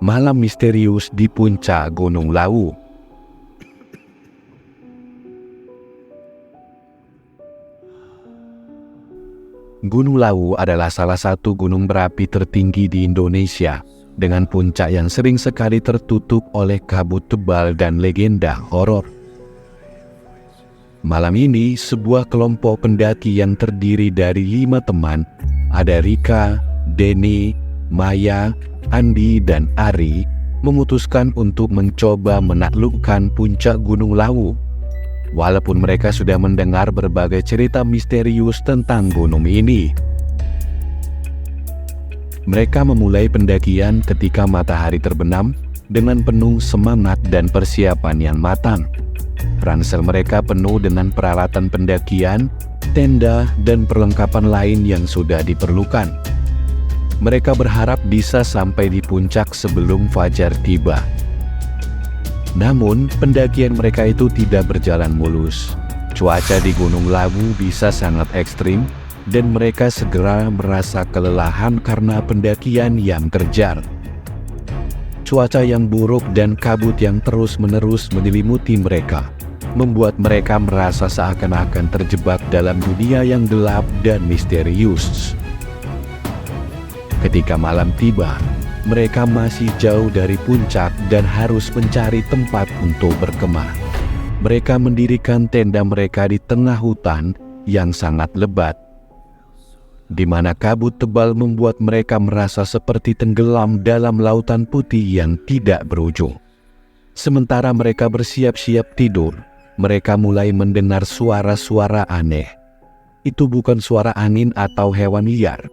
Malam misterius di puncak Gunung Lawu. Gunung Lawu adalah salah satu gunung berapi tertinggi di Indonesia, dengan puncak yang sering sekali tertutup oleh kabut tebal dan legenda horor. Malam ini, sebuah kelompok pendaki yang terdiri dari 5 teman, ada Rika, Denny, Maya, Andi, dan Ari, memutuskan untuk mencoba menaklukkan puncak Gunung Lawu. Walaupun mereka sudah mendengar berbagai cerita misterius tentang gunung ini. Mereka memulai pendakian ketika matahari terbenam dengan penuh semangat dan persiapan yang matang. Ransel mereka penuh dengan peralatan pendakian, tenda, dan perlengkapan lain yang sudah diperlukan. Mereka berharap bisa sampai di puncak sebelum fajar tiba. Namun, pendakian mereka itu tidak berjalan mulus. Cuaca di Gunung Lawu bisa sangat ekstrim, dan mereka segera merasa kelelahan karena pendakian yang terjar. Cuaca yang buruk dan kabut yang terus-menerus menyelimuti mereka, membuat mereka merasa seakan-akan terjebak dalam dunia yang gelap dan misterius. Ketika malam tiba, mereka masih jauh dari puncak dan harus mencari tempat untuk berkemah. Mereka mendirikan tenda mereka di tengah hutan yang sangat lebat, di mana kabut tebal membuat mereka merasa seperti tenggelam dalam lautan putih yang tidak berujung. Sementara mereka bersiap-siap tidur, mereka mulai mendengar suara-suara aneh. Itu bukan suara angin atau hewan liar.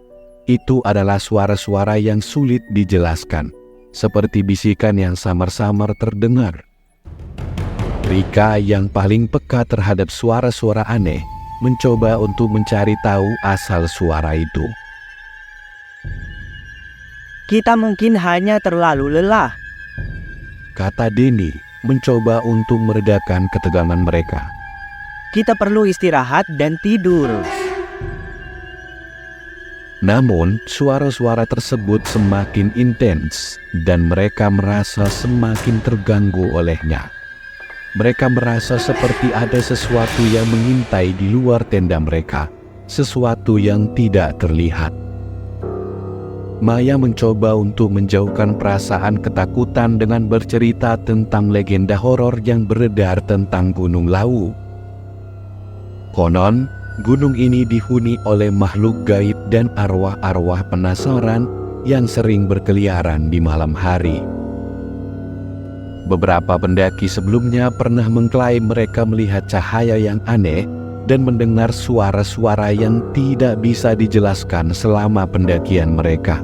Itu adalah suara-suara yang sulit dijelaskan, seperti bisikan yang samar-samar terdengar. Rika yang paling peka terhadap suara-suara aneh, mencoba untuk mencari tahu asal suara itu. Kita mungkin hanya terlalu lelah, kata Denny, mencoba untuk meredakan ketegangan mereka. Kita perlu istirahat dan tidur. Namun, suara-suara tersebut semakin intens dan mereka merasa semakin terganggu olehnya. Mereka merasa seperti ada sesuatu yang mengintai di luar tenda mereka, sesuatu yang tidak terlihat. Maya mencoba untuk menjauhkan perasaan ketakutan dengan bercerita tentang legenda horor yang beredar tentang Gunung Lawu. Konon, gunung ini dihuni oleh makhluk gaib dan arwah-arwah penasaran yang sering berkeliaran di malam hari. Beberapa pendaki sebelumnya pernah mengklaim mereka melihat cahaya yang aneh dan mendengar suara-suara yang tidak bisa dijelaskan selama pendakian mereka.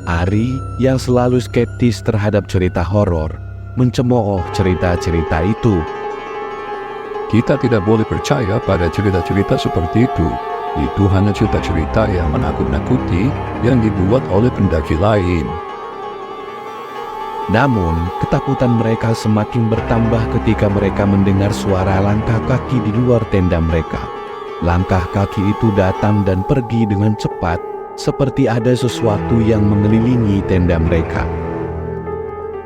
Ari, yang selalu skeptis terhadap cerita horor, mencemooh cerita-cerita itu. Kita tidak boleh percaya pada cerita-cerita seperti itu. Itu hanya cerita-cerita yang menakut-nakuti yang dibuat oleh pendaki lain. Namun, ketakutan mereka semakin bertambah ketika mereka mendengar suara langkah kaki di luar tenda mereka. Langkah kaki itu datang dan pergi dengan cepat, seperti ada sesuatu yang mengelilingi tenda mereka.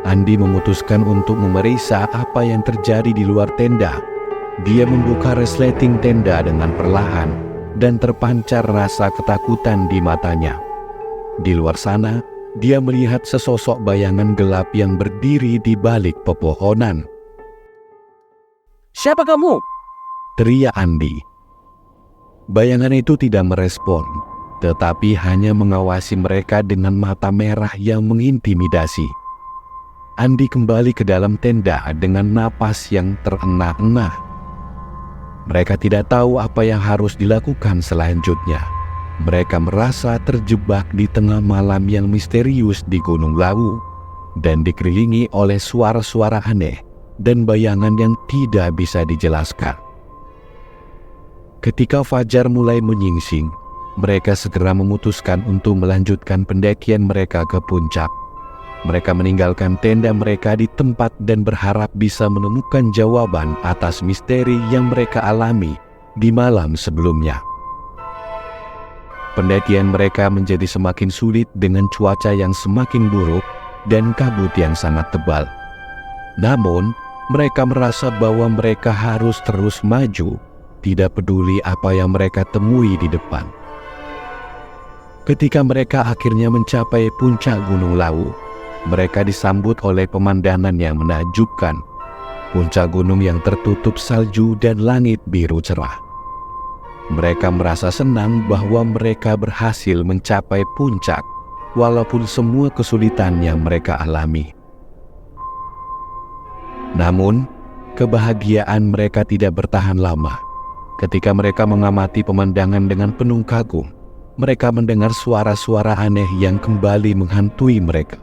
Andi memutuskan untuk memeriksa apa yang terjadi di luar tenda. Dia membuka resleting tenda dengan perlahan dan terpancar rasa ketakutan di matanya. Di luar sana, dia melihat sesosok bayangan gelap yang berdiri di balik pepohonan. Siapa kamu? Teriak Andi. Bayangan itu tidak merespon, tetapi hanya mengawasi mereka dengan mata merah yang mengintimidasi. Andi kembali ke dalam tenda dengan napas yang terengah-engah. Mereka tidak tahu apa yang harus dilakukan selanjutnya. Mereka merasa terjebak di tengah malam yang misterius di Gunung Lawu dan dikelilingi oleh suara-suara aneh dan bayangan yang tidak bisa dijelaskan. Ketika fajar mulai menyingsing, mereka segera memutuskan untuk melanjutkan pendakian mereka ke puncak. Mereka meninggalkan tenda mereka di tempat dan berharap bisa menemukan jawaban atas misteri yang mereka alami di malam sebelumnya. pendakian mereka menjadi semakin sulit dengan cuaca yang semakin buruk dan kabut yang sangat tebal. Namun, mereka merasa bahwa mereka harus terus maju, tidak peduli apa yang mereka temui di depan. Ketika mereka akhirnya mencapai puncak Gunung Lawu, mereka disambut oleh pemandangan yang menakjubkan. Puncak gunung yang tertutup salju dan langit biru cerah. Mereka merasa senang bahwa mereka berhasil mencapai puncak, walaupun semua kesulitan yang mereka alami. Namun, kebahagiaan mereka tidak bertahan lama. Ketika mereka mengamati pemandangan dengan penuh kagum, mereka mendengar suara-suara aneh yang kembali menghantui mereka.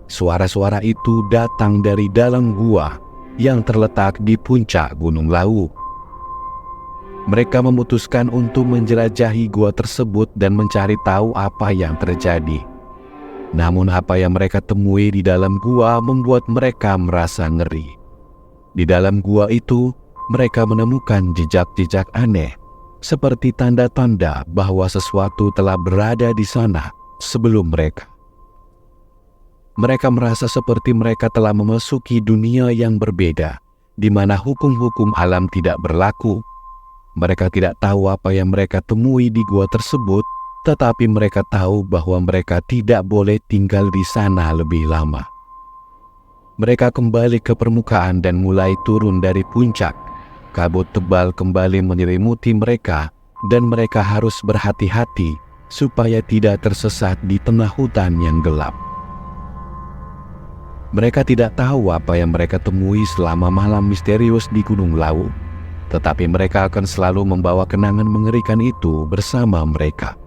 Suara-suara itu datang dari dalam gua yang terletak di puncak Gunung Lawu. Mereka memutuskan untuk menjelajahi gua tersebut dan mencari tahu apa yang terjadi. Namun apa yang mereka temui di dalam gua membuat mereka merasa ngeri. Di dalam gua itu, mereka menemukan jejak-jejak aneh, seperti tanda-tanda bahwa sesuatu telah berada di sana sebelum mereka. Mereka merasa seperti mereka telah memasuki dunia yang berbeda, di mana hukum-hukum alam tidak berlaku. Mereka tidak tahu apa yang mereka temui di gua tersebut, tetapi mereka tahu bahwa mereka tidak boleh tinggal di sana lebih lama. Mereka kembali ke permukaan dan mulai turun dari puncak. Kabut tebal kembali menyelimuti mereka, dan mereka harus berhati-hati supaya tidak tersesat di tengah hutan yang gelap. Mereka tidak tahu apa yang mereka temui selama malam misterius di Gunung Lawu, tetapi mereka akan selalu membawa kenangan mengerikan itu bersama mereka.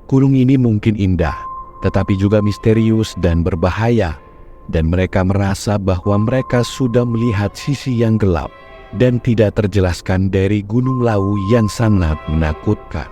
Gunung ini mungkin indah, tetapi juga misterius dan berbahaya, dan mereka merasa bahwa mereka sudah melihat sisi yang gelap dan tidak terjelaskan dari Gunung Lawu yang sangat menakutkan.